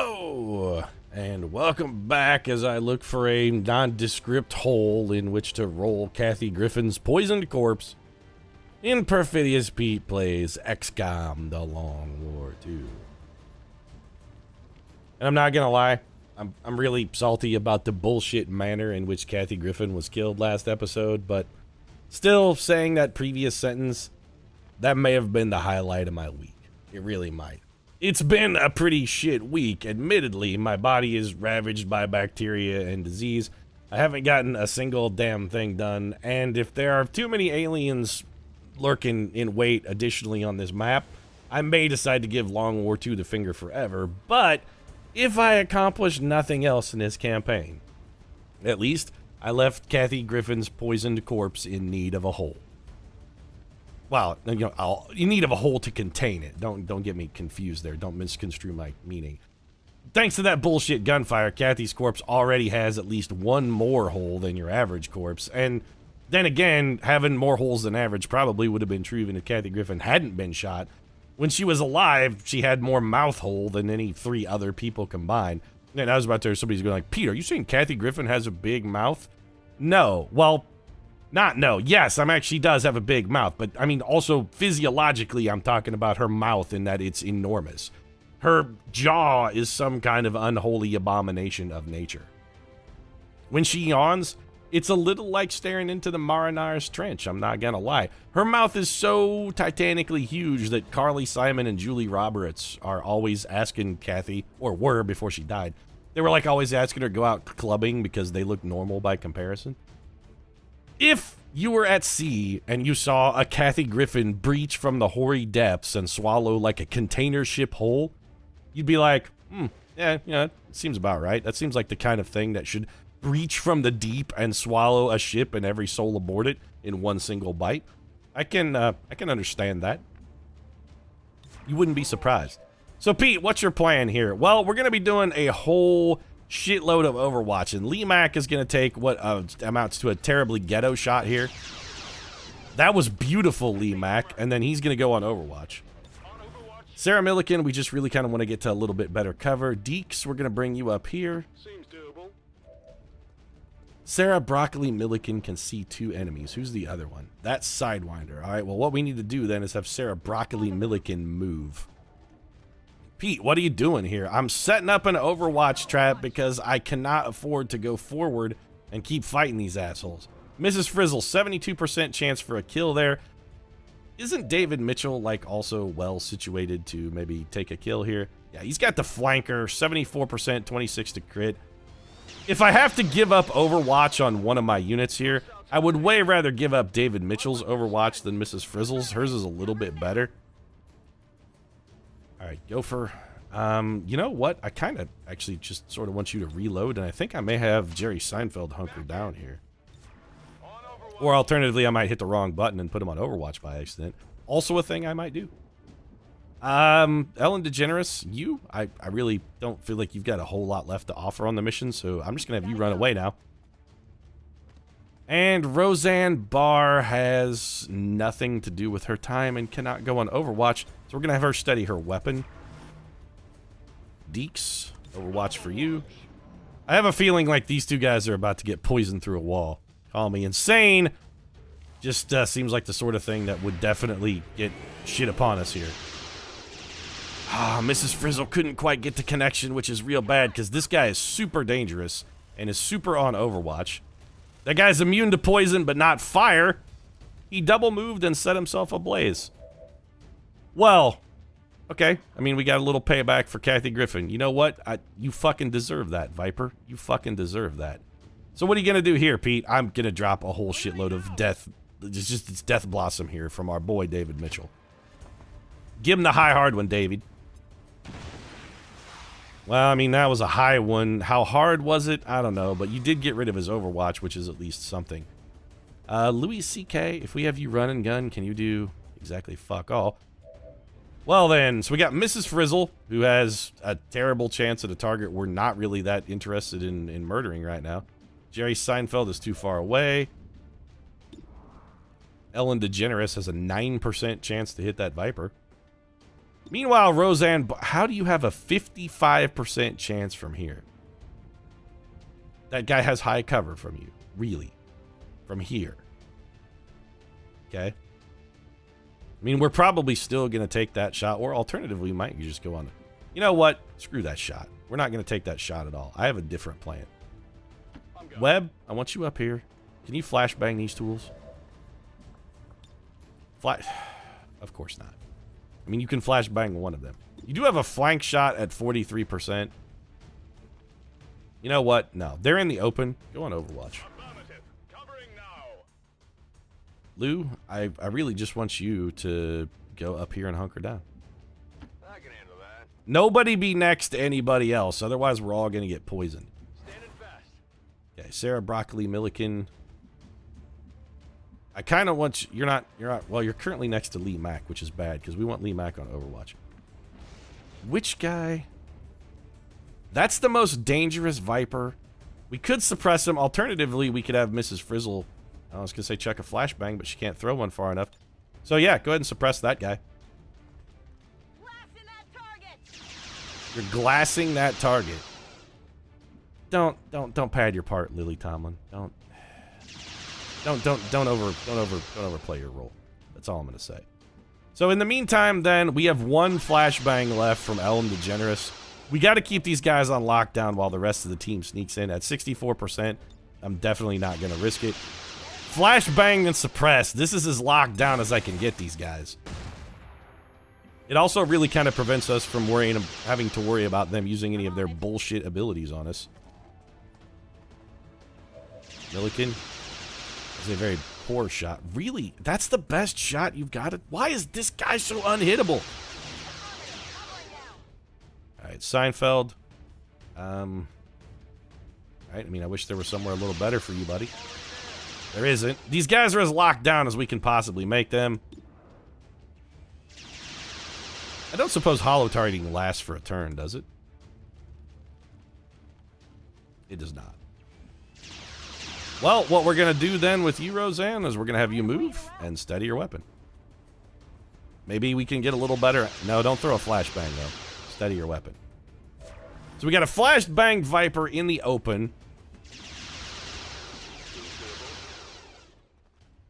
Hello, and welcome back as I look for a nondescript hole in which to roll Kathy Griffin's poisoned corpse in Perfidious. Pete plays XCOM, The Long War 2. And I'm not gonna lie, I'm really salty about the bullshit manner in which Kathy Griffin was killed last episode, but still saying that previous sentence, that may have been the highlight of my week. It really might. It's been a pretty shit week. Admittedly, my body is ravaged by bacteria and disease. I haven't gotten a single damn thing done, and if there are too many aliens lurking in wait additionally on this map, I may decide to give Long War 2 the finger forever, but if I accomplish nothing else in this campaign, at least I left Kathy Griffin's poisoned corpse in need of a hole. Well, you know, in need of a hole to contain it. Don't get me confused there. Don't misconstrue my meaning. Thanks to that bullshit gunfire, Kathy's corpse already has at least one more hole than your average corpse. And then again, having more holes than average probably would have been true even if Kathy Griffin hadn't been shot. When she was alive, she had more mouth hole than any 3 other people combined. And I was about to hear somebody's going like, Pete, are you saying Kathy Griffin has a big mouth? No. Well, not no. Yes, she does have a big mouth, but I mean also physiologically I'm talking about her mouth in that it's enormous. Her jaw is some kind of unholy abomination of nature. When she yawns, it's a little like staring into the Marinar's Trench, I'm not gonna lie. Her mouth is so titanically huge that Carly Simon and Julie Roberts are always asking Kathy, or were before she died, they were like always asking her to go out clubbing because they look normal by comparison. If you were at sea and you saw a Kathy Griffin breach from the hoary depths and swallow like a container ship whole, you'd be like, yeah, it seems about right. That seems like the kind of thing that should breach from the deep and swallow a ship and every soul aboard it in one single bite. I can understand that. You wouldn't be surprised. So Pete, what's your plan here? Well, we're gonna be doing a whole shitload of Overwatch, and Lee Mack is gonna take what amounts to a terribly ghetto shot here. That was beautiful, Lee Mack, and then he's gonna go on Overwatch. Sarah Milliken, we just really kind of want to get to a little bit better cover. Deeks, we're gonna bring you up here. Sarah Broccoli Milliken can see 2 enemies. Who's the other one? That's Sidewinder. All right, well, what we need to do then is have Sarah Broccoli Milliken move. Pete, what are you doing here? I'm setting up an Overwatch trap because I cannot afford to go forward and keep fighting these assholes. Mrs. Frizzle, 72% chance for a kill there. Isn't David Mitchell, like, also well situated to maybe take a kill here? Yeah, he's got the flanker, 74%, 26 to crit. If I have to give up Overwatch on one of my units here, I would way rather give up David Mitchell's Overwatch than Mrs. Frizzle's. Hers is a little bit better. Alright, Gopher. You know what? I kind of actually just sort of want you to reload, and I think I may have Jerry Seinfeld hunkered down here. Or alternatively, I might hit the wrong button and put him on Overwatch by accident. Also a thing I might do. Ellen DeGeneres, I really don't feel like you've got a whole lot left to offer on the mission, so I'm just going to have you run away now. And Roseanne Barr has nothing to do with her time and cannot go on Overwatch, so we're going to have her study her weapon. Deeks, Overwatch for you. I have a feeling like these 2 guys are about to get poisoned through a wall. Call me insane. Just seems like the sort of thing that would definitely get shit upon us here. Mrs. Frizzle couldn't quite get the connection, which is real bad because this guy is super dangerous and is super on Overwatch. That guy's immune to poison, but not fire. He double moved and set himself ablaze. Well, okay. I mean, we got a little payback for Kathy Griffin. You know what? You fucking deserve that, Viper. You fucking deserve that. So what are you going to do here, Pete? I'm going to drop a whole shitload of death. It's Death Blossom here from our boy, David Mitchell. Give him the high hard one, David. Well, I mean, that was a high one. How hard was it? I don't know, but you did get rid of his Overwatch, which is at least something. Louis C.K., if we have you run and gun, can you do exactly fuck all? Well then, so we got Mrs. Frizzle, who has a terrible chance at a target we're not really that interested in murdering right now. Jerry Seinfeld is too far away. Ellen DeGeneres has a 9% chance to hit that Viper. Meanwhile, Roseanne, how do you have a 55% chance from here? That guy has high cover from you. Really. From here. Okay. I mean, we're probably still going to take that shot. Or alternatively, we might just go on. You know what? Screw that shot. We're not going to take that shot at all. I have a different plan. Webb, I want you up here. Can you flashbang these tools? Of course not. I mean, you can flashbang one of them. You do have a flank shot at 43%. You know what? No. They're in the open. Go on Overwatch. Lou, I really just want you to go up here and hunker down. I can handle that. Nobody be next to anybody else. Otherwise, we're all going to get poisoned. Standing fast. Okay, Sarah, Broccoli, Milliken. I kind of want you... You're not... Well, you're currently next to Lee Mack, which is bad, because we want Lee Mack on Overwatch. Which guy... That's the most dangerous Viper. We could suppress him. Alternatively, we could have Mrs. Frizzle... I was going to say check a flashbang, but she can't throw one far enough. So, yeah, go ahead and suppress that guy. Blasting that target. You're glassing that target. Don't pad your part, Lily Tomlin. Don't overplay your role. That's all I'm gonna say. So in the meantime, then we have one flashbang left from Elm DeGeneres. We got to keep these guys on lockdown while the rest of the team sneaks in at 64%. I'm definitely not gonna risk it. Flashbang and suppress. This is as locked down as I can get these guys. It also really kind of prevents us from having to worry about them using any of their bullshit abilities on us. Milliken is a very poor shot. Really? That's the best shot you've got? Why is this guy so unhittable? Alright, Seinfeld. Alright, I mean, I wish there was somewhere a little better for you, buddy. There isn't. These guys are as locked down as we can possibly make them. I don't suppose hollow targeting lasts for a turn, does it? It does not. Well, what we're going to do then with you, Roseanne, is we're going to have you move and steady your weapon. Maybe we can get a little better. No, don't throw a flashbang, though. Steady your weapon. So we got a flashbang Viper in the open.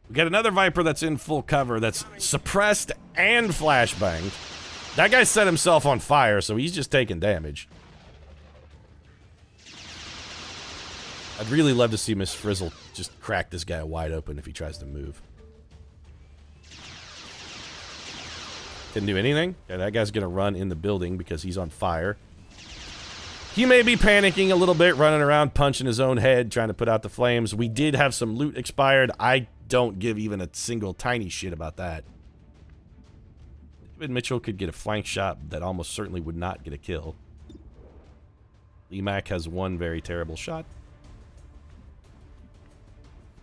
We got another Viper that's in full cover that's suppressed and flashbanged. That guy set himself on fire, so he's just taking damage. I'd really love to see Miss Frizzle just crack this guy wide open if he tries to move. Didn't do anything. Okay, that guy's gonna run in the building because he's on fire. He may be panicking a little bit, running around, punching his own head, trying to put out the flames. We did have some loot expired. I don't give even a single tiny shit about that. David Mitchell could get a flank shot that almost certainly would not get a kill. Lee Mack has one very terrible shot.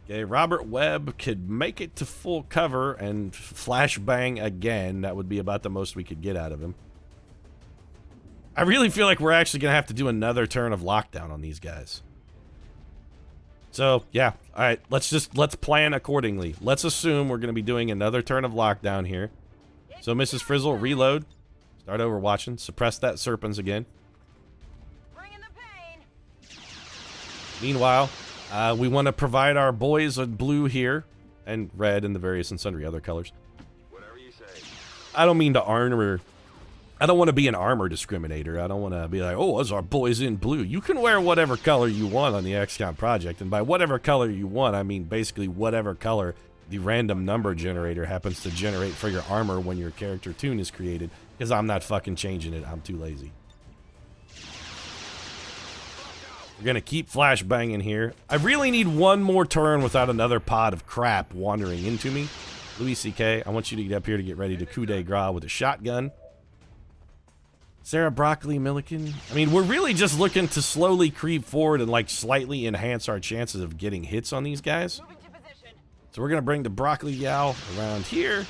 Okay, Robert Webb could make it to full cover and flashbang again. That would be about the most we could get out of him. I really feel like we're actually going to have to do another turn of lockdown on these guys. So, yeah. Alright, let's plan accordingly. Let's assume we're going to be doing another turn of lockdown here. So, Mrs. Frizzle, reload. Start over watching. Suppress that Serpents again. Bring in the pain. Meanwhile, we want to provide our boys with blue here. And red and the various and sundry other colors. Whatever you say. I don't mean to armor... I don't want to be an armor discriminator. I don't want to be like, oh, those are boys in blue. You can wear whatever color you want on the XCOM project. And by whatever color you want, I mean basically whatever color the random number generator happens to generate for your armor when your character tune is created. Because I'm not fucking changing it. I'm too lazy. We're going to keep flashbanging here. I really need one more turn without another pod of crap wandering into me. Louis C.K., I want you to get up here to get ready to coup de grace with a shotgun. Sarah Broccoli Milliken. I mean, we're really just looking to slowly creep forward and, like, slightly enhance our chances of getting hits on these guys. Moving to position. So we're going to bring the Broccoli Yow around here.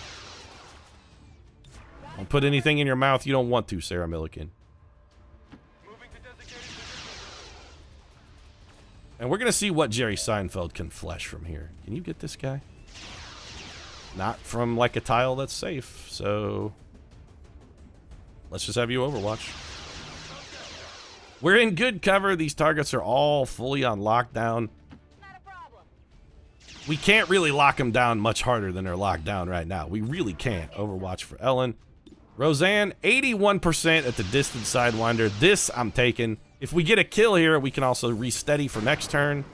Don't put anything in your mouth you don't want to, Sarah Milliken. Moving to designated position. And we're going to see what Jerry Seinfeld can flesh from here. Can you get this guy? Not from, like, a tile that's safe, so... let's just have you overwatch. We're in good cover. These targets are all fully on lockdown. Not a problem. We can't really lock them down much harder than they're locked down right now. We really can't. Overwatch for Ellen. Roseanne, 81% at the distance sidewinder. This I'm taking. If we get a kill here, we can also re-steady for next turn.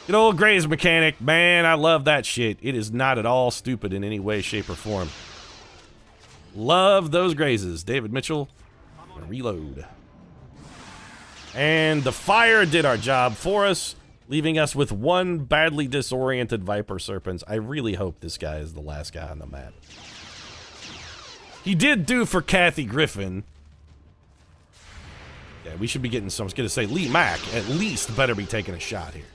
Good old Graze mechanic. Man, I love that shit. It is not at all stupid in any way, shape, or form. Love those grazes. David Mitchell, reload. And the fire did our job for us, leaving us with one badly disoriented Viper Serpents. I really hope this guy is the last guy on the map. He did do for Kathy Griffin. Yeah, we should be getting some. I was going to say, Lee Mack, at least, better be taking a shot here.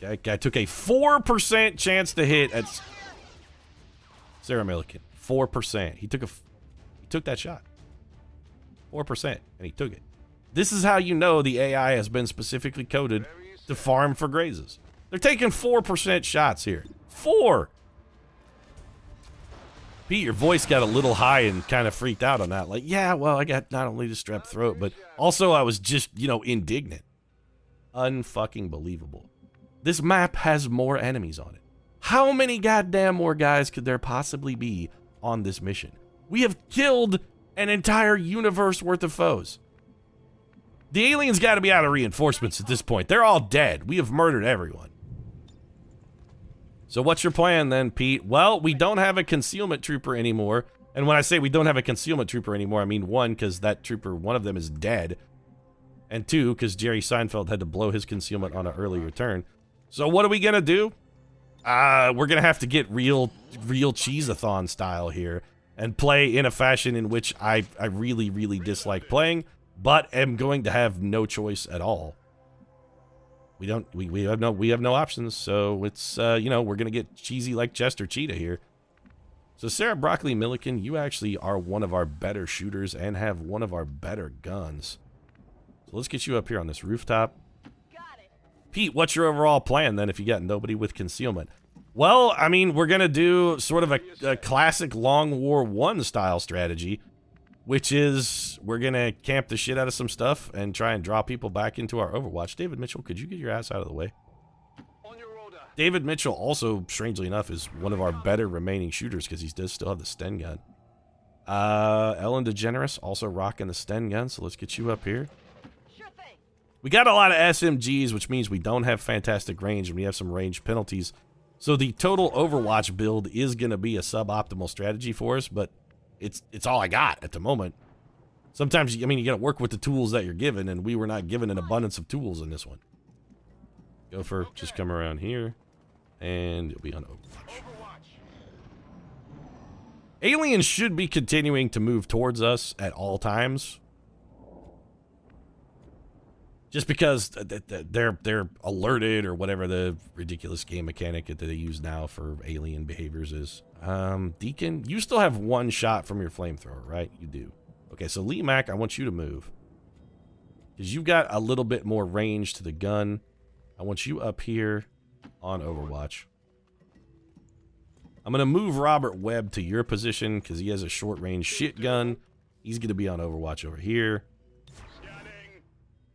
That guy took a 4% chance to hit at Sarah Milliken. 4%. He took that shot. 4%, and he took it. This is how you know the AI has been specifically coded to farm for grazes. They're taking 4% shots here. 4! Pete, your voice got a little high and kind of freaked out on that. Like, yeah, well, I got not only the strep throat, but also I was just, you know, indignant. Unfucking believable. This map has more enemies on it. How many goddamn more guys could there possibly be on this mission? We have killed an entire universe worth of foes. The aliens got to be out of reinforcements at this point. They're all dead. We have murdered everyone. So what's your plan then, Pete? Well, we don't have a concealment trooper anymore. And when I say we don't have a concealment trooper anymore, I mean one, because that trooper, one of them is dead. And two, because Jerry Seinfeld had to blow his concealment on an earlier turn. So what are we going to do? We're going to have to get real cheese-a-thon style here and play in a fashion in which I really, really dislike playing, but am going to have no choice at all. We have no options, so it's, you know, we're going to get cheesy like Chester Cheetah here. So Sarah Broccoli Milliken, you actually are one of our better shooters and have one of our better guns. So let's get you up here on this rooftop. Pete, what's your overall plan then if you got nobody with concealment? Well, I mean, we're going to do sort of a classic Long War 1 style strategy, which is we're going to camp the shit out of some stuff and try and draw people back into our Overwatch. David Mitchell, could you get your ass out of the way? On your order. David Mitchell also, strangely enough, is one of our better remaining shooters because he does still have the Sten gun. Ellen DeGeneres also rocking the Sten gun, so let's get you up here. We got a lot of SMGs, which means we don't have fantastic range, and we have some range penalties. So the total Overwatch build is going to be a suboptimal strategy for us, but it's all I got at the moment. Sometimes, I mean, you got to work with the tools that you're given, and we were not given an abundance of tools in this one. Gopher, just come around here, and you'll be on Overwatch. Aliens should be continuing to move towards us at all times. Just because they're alerted or whatever the ridiculous game mechanic that they use now for alien behaviors is. Deacon, you still have one shot from your flamethrower, right? You do. Okay, so Lee Mack, I want you to move. Because you've got a little bit more range to the gun. I want you up here on Overwatch. I'm going to move Robert Webb to your position because he has a short-range shit gun. He's going to be on Overwatch over here.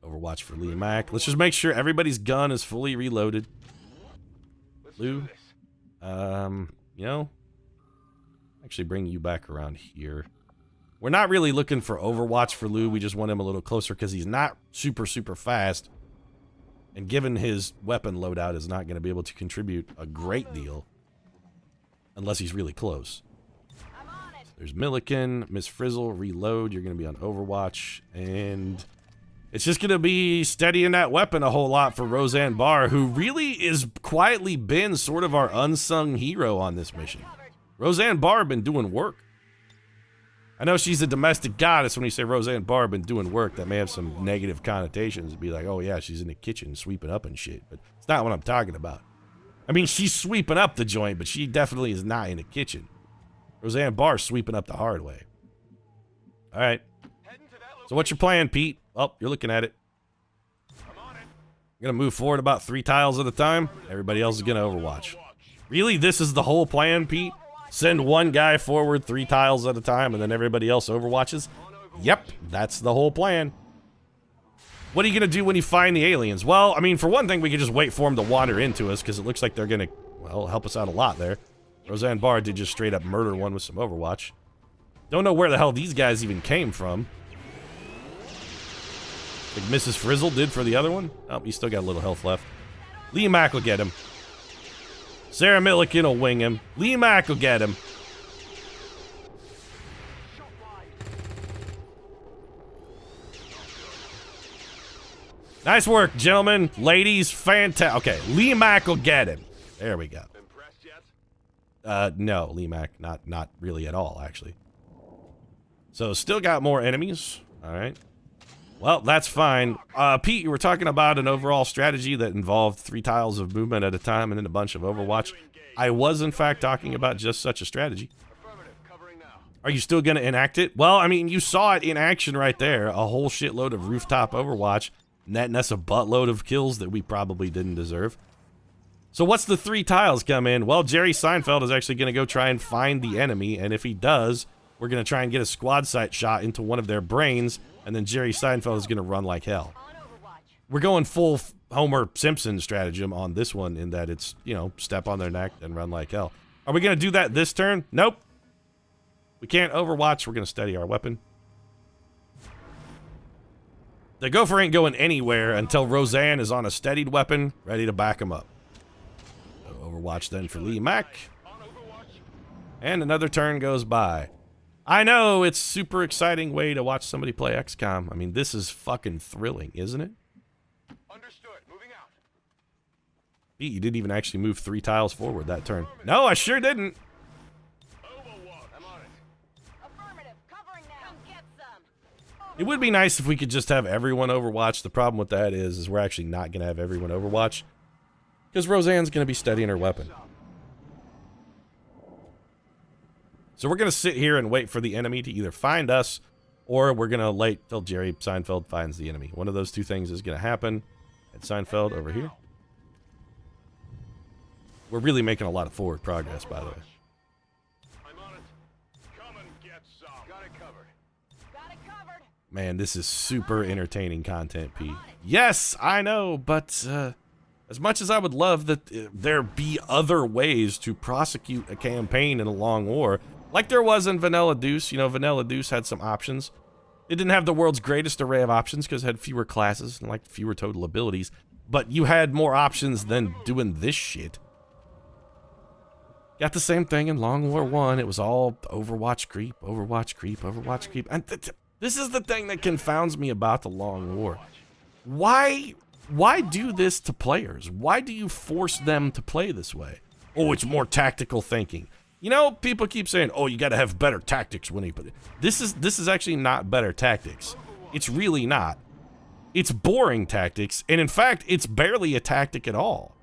Overwatch for Lee Mack. Let's just make sure everybody's gun is fully reloaded. Lou, you know, actually bring you back around here. We're not really looking for Overwatch for Lou. We just want him a little closer because he's not super fast. And given his weapon loadout is not going to be able to contribute a great deal unless he's really close. There's Milliken, Miss Frizzle, reload. You're going to be on Overwatch. And it's just going to be steadying that weapon a whole lot for Roseanne Barr, who really is quietly been sort of our unsung hero on this mission. Roseanne Barr been doing work. I know she's a domestic goddess. When you say Roseanne Barr been doing work, that may have some negative connotations. It'd be like, oh yeah, she's in the kitchen sweeping up and shit. But it's not what I'm talking about. I mean, she's sweeping up the joint, but she definitely is not in the kitchen. Roseanne Barr's sweeping up the hard way. All right. So what's your plan, Pete? Oh, you're looking at it. I'm going to move forward about 3 tiles at a time. Everybody else is going to Overwatch. Really? This is the whole plan, Pete? Send one guy forward 3 tiles at a time, and then everybody else overwatches? Yep, that's the whole plan. What are you going to do when you find the aliens? Well, I mean, for one thing, we could just wait for them to wander into us, because it looks like they're going to, well, help us out a lot there. Roseanne Barr did just straight up murder one with some Overwatch. Don't know where the hell these guys even came from. Like Mrs. Frizzle did for the other one? Oh, he's still got a little health left. Lee Mack will get him. Sarah Milliken will wing him. Lee Mack will get him. Nice work, gentlemen. Ladies, fantastic. Okay, Lee Mack will get him. There we go. Impressed yet? No, Lee Mack, not really at all, actually. So, still got more enemies. All right. Well, that's fine. Pete, you were talking about an overall strategy that involved 3 tiles of movement at a time and then a bunch of Overwatch. I was, in fact, talking about just such a strategy. Affirmative. Covering now. Are you still going to enact it? Well, I mean, you saw it in action right there. A whole shitload of rooftop Overwatch, netting us a buttload of kills that we probably didn't deserve. So what's the 3 tiles come in? Well, Jerry Seinfeld is actually going to go try and find the enemy, and if he does, we're going to try and get a squad sight shot into one of their brains, and then Jerry Seinfeld is going to run like hell. On Overwatch. We're going full Homer Simpson stratagem on this one in that it's, you know, step on their neck and run like hell. Are we going to do that this turn? Nope. We can't Overwatch. We're going to steady our weapon. The Gopher ain't going anywhere until Roseanne is on a steadied weapon, ready to back him up. So Overwatch then for Lee Mack. On Overwatch. And another turn goes by. I know, it's super exciting way to watch somebody play XCOM. I mean, this is fucking thrilling, isn't it? Understood. Moving out. Pete, you didn't even actually move 3 tiles forward that turn. No, I sure didn't. Overwatch. I'm on it. Affirmative. Covering now. Come get some. It would be nice if we could just have everyone Overwatch. The problem with that is we're actually not going to have everyone Overwatch. Because Roseanne's going to be steadying her weapon. So we're going to sit here and wait for the enemy to either find us, or we're going to wait till Jerry Seinfeld finds the enemy. One of those 2 things is going to happen. At Seinfeld over here. We're really making a lot of forward progress, by the way. I'm on it. Come and get some. Got it covered. Got it covered. Man, this is super entertaining content, Pete. Yes, I know, but as much as I would love that there be other ways to prosecute a campaign in a long war, like there was in Vanilla Deuce. You know, Vanilla Deuce had some options. It didn't have the world's greatest array of options because it had fewer classes and like fewer total abilities, but you had more options than doing this shit. Got the same thing in Long War 1. It was all Overwatch creep, Overwatch creep, Overwatch creep. And this is the thing that confounds me about the Long War. Why do this to players? Why do you force them to play this way? Oh, it's more tactical thinking. You know, people keep saying, "Oh, you got to have better tactics when you put it." This is actually not better tactics. It's really not. It's boring tactics, and in fact, it's barely a tactic at all.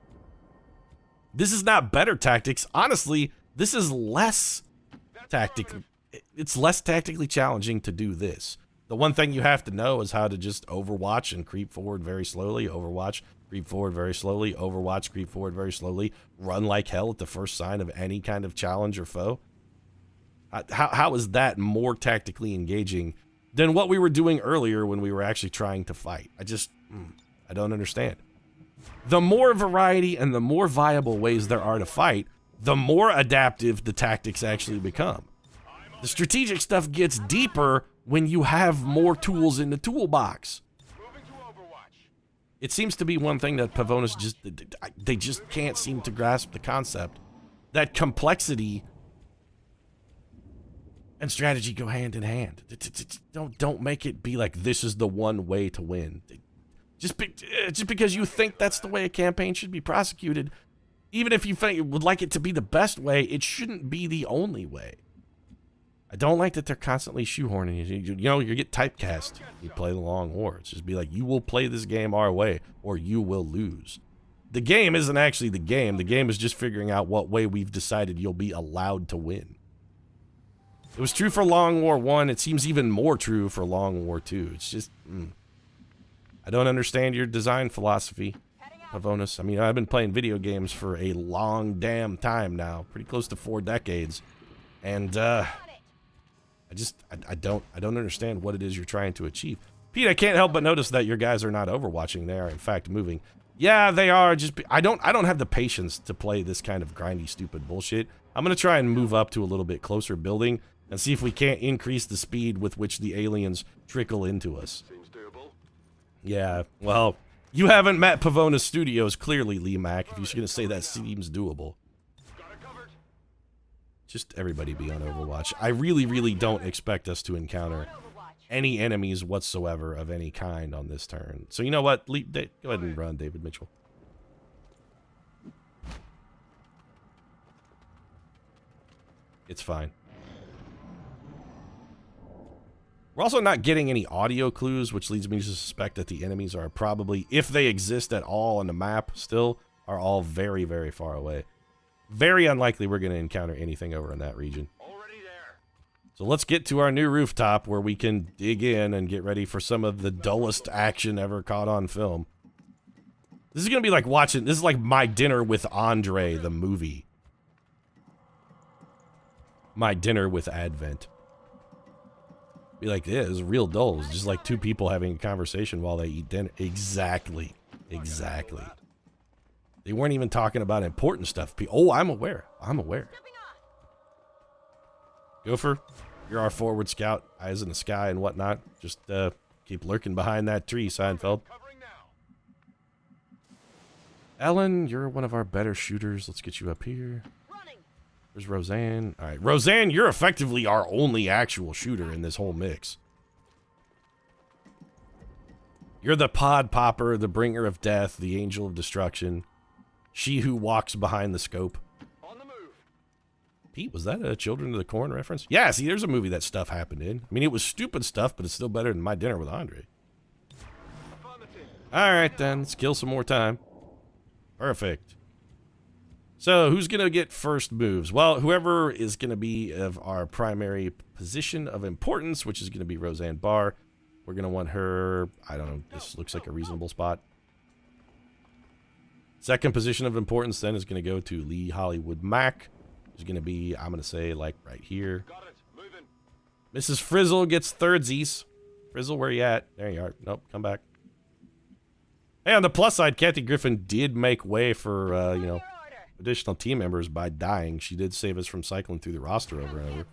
This is not better tactics. Honestly, this is less tactical. It's less tactically challenging to do this. The one thing you have to know is how to just Overwatch and creep forward very slowly. Overwatch, creep forward very slowly. Overwatch, creep forward very slowly. Run like hell at the first sign of any kind of challenge or foe. How is that more tactically engaging than what we were doing earlier when we were actually trying to fight? I don't understand. The more variety and the more viable ways there are to fight, the more adaptive the tactics actually become. The strategic stuff gets deeper when you have more tools in the toolbox. Moving to Overwatch. It seems to be one thing that Pavonis they just can't seem to grasp the concept that complexity and strategy go hand in hand. Don't make it be like this is the one way to win. Just because you think that's the way a campaign should be prosecuted, even if you would like it to be the best way, it shouldn't be the only way. I don't like that they're constantly shoehorning you. You know, you get typecast. You play the Long War. It's just be like, you will play this game our way, or you will lose. The game isn't actually the game. The game is just figuring out what way we've decided you'll be allowed to win. It was true for Long War 1. It seems even more true for Long War 2. It's just, I don't understand your design philosophy, Pavonis. I mean, I've been playing video games for a long damn time now, pretty close to 4 decades. And I don't understand what it is you're trying to achieve. Pete, I can't help but notice that your guys are not overwatching. They are in fact moving. Yeah, they are. I don't have the patience to play this kind of grindy, stupid bullshit. I'm gonna try and move up to a little bit closer building and see if we can't increase the speed with which the aliens trickle into us. Seems doable. Yeah, well, you haven't met Pavonis Studios clearly, Lee Mack, if you're gonna say that seems doable. Got it covered. Just everybody be on Overwatch. I really don't expect us to encounter any enemies whatsoever of any kind on this turn. So you know what? Go ahead and run, David Mitchell. It's fine. We're also not getting any audio clues, which leads me to suspect that the enemies are probably, if they exist at all on the map still, are all very, very far away. Very unlikely we're going to encounter anything over in that region. Already there. So let's get to our new rooftop where we can dig in and get ready for some of the dullest action ever caught on film. This is going to be like watching, this is like My Dinner with Andre, the movie. My Dinner with Advent. Be like, yeah, it's real dull. It's just like two people having a conversation while they eat dinner. Exactly. Exactly. They weren't even talking about important stuff. Oh, I'm aware. I'm aware. Gopher, you're our forward scout. Eyes in the sky and whatnot. Just keep lurking behind that tree, Seinfeld. Covering now. Ellen, you're one of our better shooters. Let's get you up here. Running. There's Roseanne. All right, Roseanne, you're effectively our only actual shooter in this whole mix. You're the pod popper, the bringer of death, the angel of destruction. She who walks behind the scope. On the move. Pete, was that a Children of the Corn reference? Yeah, see, there's a movie that stuff happened in. I mean, it was stupid stuff, but it's still better than My Dinner with Andre. Affirmative. All right, then. Let's kill some more time. Perfect. So, who's going to get first moves? Well, whoever is going to be of our primary position of importance, which is going to be Roseanne Barr. We're going to want her, I don't know, this looks like a reasonable spot. Second position of importance then is going to go to Lee Hollywood Mack. Who's going to be, I'm going to say, like, right here. Got it. Moving. Mrs. Frizzle gets thirdsies. Frizzle, where you at? There you are. Nope, come back. Hey, on the plus side, Kathy Griffin did make way for, you know, additional team members by dying. She did save us from cycling through the roster over and over.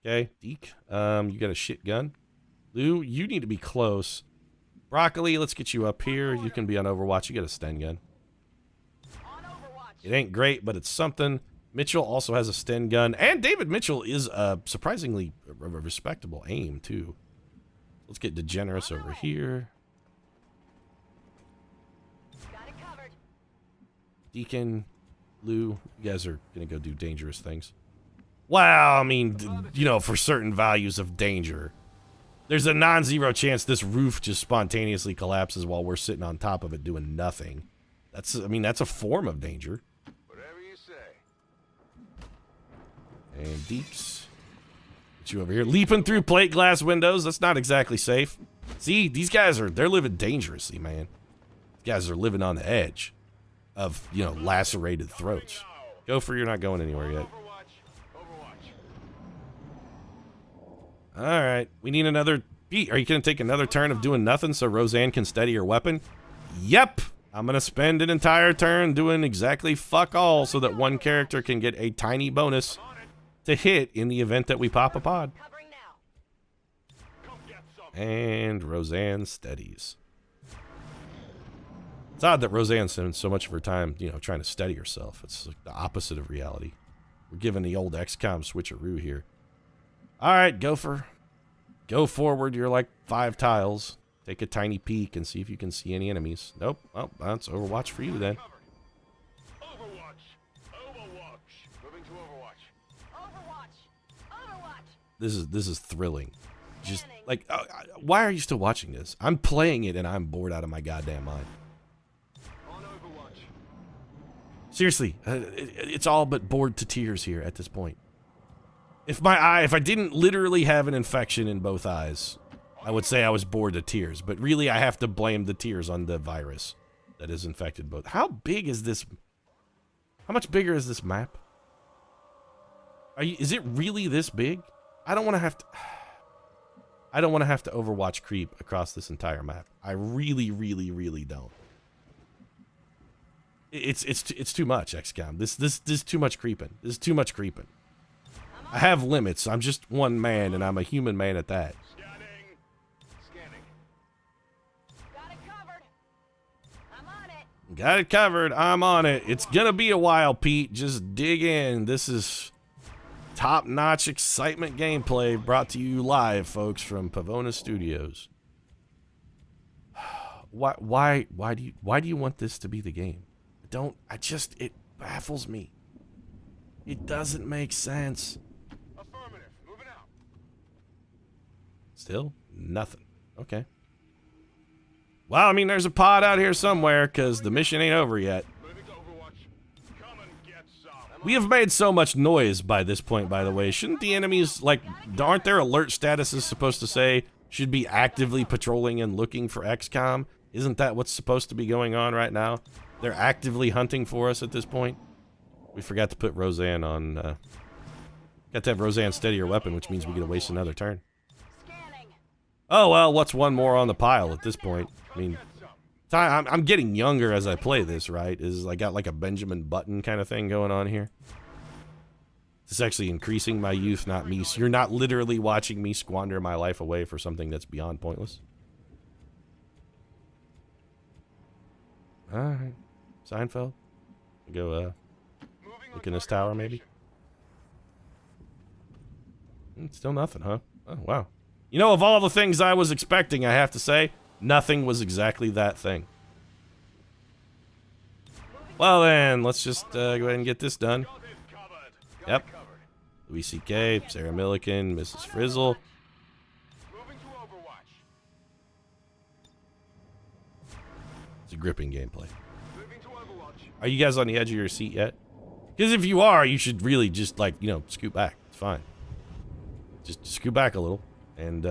Okay, Deke, you got a shit gun. Lou, you need to be close. Broccoli, let's get you up here. You can be on Overwatch. You got a Sten gun. It ain't great, but it's something. Mitchell also has a Sten gun. And David Mitchell is a surprisingly respectable aim, too. Let's get DeGeneres over here. Got it covered. Deacon, Lou, you guys are going to go do dangerous things. Well, I mean, you know, for certain values of danger. There's a non-zero chance this roof just spontaneously collapses while we're sitting on top of it doing nothing. That's, I mean, that's a form of danger. Whatever you say. And Deeps, get you over here. Leaping through plate glass windows. That's not exactly safe. See, these guys they're living dangerously, man. These guys are living on the edge of, you know, lacerated throats. Gopher, you're not going anywhere yet. All right, we need another beat. Are you going to take another turn of doing nothing so Roseanne can steady her weapon? Yep. I'm going to spend an entire turn doing exactly fuck all so that one character can get a tiny bonus to hit in the event that we pop a pod. Covering now. Come get some. And Roseanne steadies. It's odd that Roseanne spends so much of her time, you know, trying to steady herself. It's like the opposite of reality. We're giving the old XCOM switcheroo here. All right, Gopher. Go forward. You're like 5 tiles. Take a tiny peek and see if you can see any enemies. Nope. Well, that's Overwatch for you then. Overwatch. Overwatch. Moving to Overwatch. Overwatch. This is thrilling. Just like, why are you still watching this? I'm playing it and I'm bored out of my goddamn mind. On Overwatch. Seriously, it's all but bored to tears here at this point. If I didn't literally have an infection in both eyes, I would say I was bored to tears. But really, I have to blame the tears on the virus that has infected both. How big is this? How much bigger is this map? Is it really this big? I don't want to have to. I don't want to have to Overwatch creep across this entire map. I really, really, really don't. It's too much, XCOM. This is too much creeping. This is too much creeping. I have limits. I'm just one man, and I'm a human man at that. Scanning. Scanning. Got it covered. I'm on it. Got it covered. I'm on it. It's gonna be a while, Pete. Just dig in. This is top-notch excitement gameplay brought to you live, folks, from Pavonis Studios. Why do you want this to be the game? It baffles me. It doesn't make sense. Affirmative. Moving out. Still nothing. Okay. Well, I mean, there's a pod out here somewhere, because the mission ain't over yet. Moving to Overwatch. Come and get some. We have made so much noise by this point, by the way. Shouldn't the enemies, like, aren't their alert statuses supposed to say, should be actively patrolling and looking for XCOM? Isn't that what's supposed to be going on right now? They're actively hunting for us at this point. We forgot to put Roseanne on, got to have Roseanne steady her weapon, which means we get to waste another turn. Scanning. Oh, well, what's one more on the pile at this point? I mean, I'm getting younger as I play this, right? I got like a Benjamin Button kind of thing going on here. This is actually increasing my youth, not me. So you're not literally watching me squander my life away for something that's beyond pointless. Alright. Seinfeld. Go, look in this tower, maybe? Still nothing, huh? Oh, wow. You know, of all the things I was expecting, I have to say, nothing was exactly that thing. Well then, let's just go ahead and get this done. Got it covered. Yep. Covered. Louis C.K., Sarah Millican, Mrs. Frizzle. Moving to Overwatch. It's a gripping gameplay. Moving to Overwatch. Are you guys on the edge of your seat yet? Because if you are, you should really just, like, you know, scoot back. It's fine. Just scoot back a little, and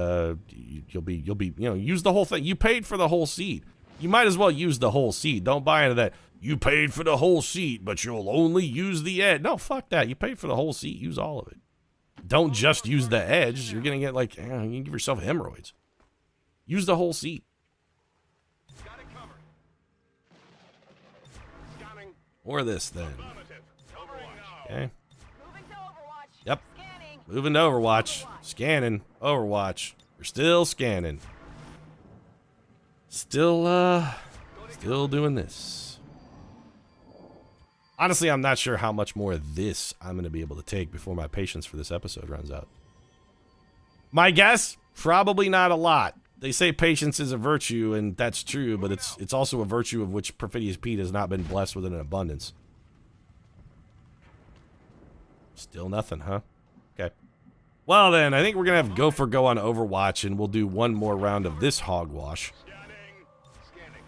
you'll be, you know, use the whole thing. You paid for the whole seat. You might as well use the whole seat. Don't buy into that. You paid for the whole seat, but you'll only use the edge. No, fuck that. You paid for the whole seat. Use all of it. Don't just use the edge. You're gonna get like, you can give yourself hemorrhoids. Use the whole seat. Got it covered. Scanning. Or this then. Affirmative. Overwatch. Okay. Moving to Overwatch. Yep. Scanning. Moving to Overwatch. Scanning. Overwatch. We're still scanning. Still doing this. Honestly, I'm not sure how much more of this I'm going to be able to take before my patience for this episode runs out. My guess? Probably not a lot. They say patience is a virtue, and that's true, but it's also a virtue of which Perfidious Pete has not been blessed with an abundance. Still nothing, huh? Okay. Well then, I think we're going to have go for go on Overwatch, and we'll do one more round of this hogwash. Scanning.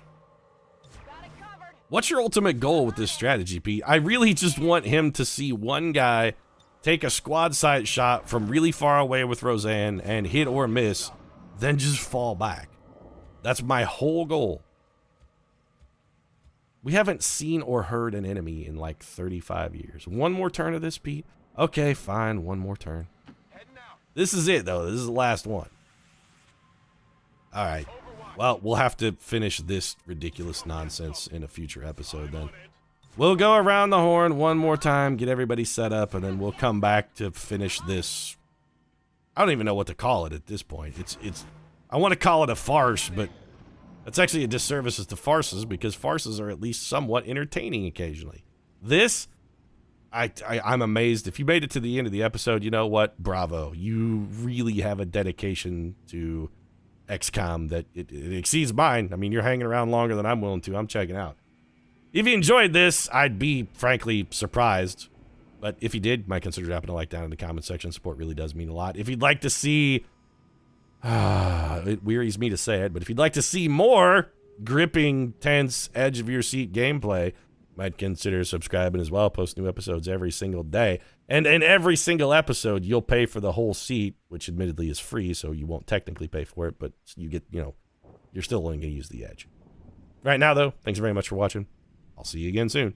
Got it covered. What's your ultimate goal with this strategy, Pete? I really just want him to see one guy take a squad sight shot from really far away with Roseanne and hit or miss, then just fall back. That's my whole goal. We haven't seen or heard an enemy in like 35 years. One more turn of this, Pete? Okay, fine, one more turn. Heading out. This is it, though. This is the last one. All right. Well, we'll have to finish this ridiculous nonsense in a future episode then. We'll go around the horn one more time, get everybody set up, and then we'll come back to finish this. I don't even know what to call it at this point. I want to call it a farce, but that's actually a disservice to farces, because farces are at least somewhat entertaining occasionally. This, I'm amazed. If you made it to the end of the episode, you know what? Bravo. You really have a dedication to XCOM that it exceeds mine. I mean, you're hanging around longer than I'm willing to. I'm checking out. If you enjoyed this, I'd be, frankly, surprised. But if you did, might consider dropping a like down in the comment section. Support really does mean a lot. If you'd like to see... it wearies me to say it, but if you'd like to see more gripping, tense, edge-of-your-seat gameplay, might consider subscribing as well. Post new episodes every single day. And in every single episode, you'll pay for the whole seat, which admittedly is free, so you won't technically pay for it, but you get, you know, you're still only going to use the edge. Right now, though, thanks very much for watching. I'll see you again soon.